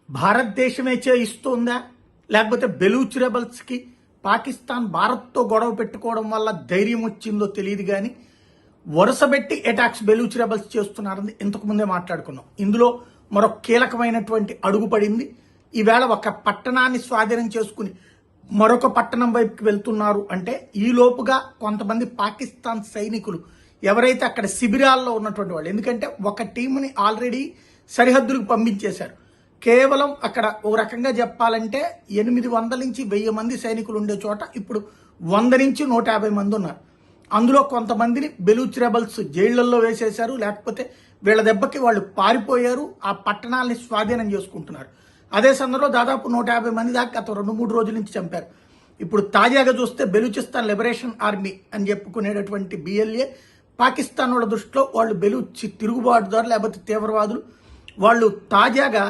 భారతదేశమే చేయిస్తుందా, లేకపోతే బెలూచ్ రెబల్స్కి పాకిస్తాన్ భారత్తో గొడవ పెట్టుకోవడం వల్ల ధైర్యం వచ్చిందో తెలియదు కానీ వరుసబెట్టి అటాక్స్ బెలూచ్ రెబల్స్ చేస్తున్నారని ఇంతకు ముందే మాట్లాడుకున్నాం. ఇందులో మరొక కీలకమైనటువంటి అడుగు పడింది. ఈవేళ ఒక పట్టణాన్ని స్వాధీనం చేసుకుని మరొక పట్టణం వైపుకి వెళ్తున్నారు అంటే ఈ లోపుగా కొంతమంది పాకిస్తాన్ సైనికులు ఎవరైతే అక్కడ శిబిరాల్లో ఉన్నటువంటి వాళ్ళు, ఎందుకంటే ఒక టీంని ఆల్రెడీ సరిహద్దులకు పంపించేశారు. కేవలం అక్కడ ఓ రకంగా చెప్పాలంటే 800 నుంచి 1000 మంది సైనికులు ఉండే చోట ఇప్పుడు 100 నుంచి 150 మంది ఉన్నారు. అందులో కొంతమందిని బెలూచ్ రెబల్స్ జైళ్లలో వేసేశారు, లేకపోతే వీళ్ళ దెబ్బకి వాళ్ళు పారిపోయారు, ఆ పట్టణాలని స్వాధీనం చేసుకుంటున్నారు. అదే సందర్భంలో దాదాపు 150 మంది దాకా గత 2-3 రోజుల నుంచి చంపారు. ఇప్పుడు తాజాగా చూస్తే బెలూచిస్తాన్ లిబరేషన్ ఆర్మీ అని చెప్పుకునేటటువంటి BLA పాకిస్తాన్ వాళ్ళ దృష్టిలో వాళ్ళు బెలూచ్ తిరుగుబాటుదారు లేకపోతే తీవ్రవాదులు. వాళ్ళు తాజాగా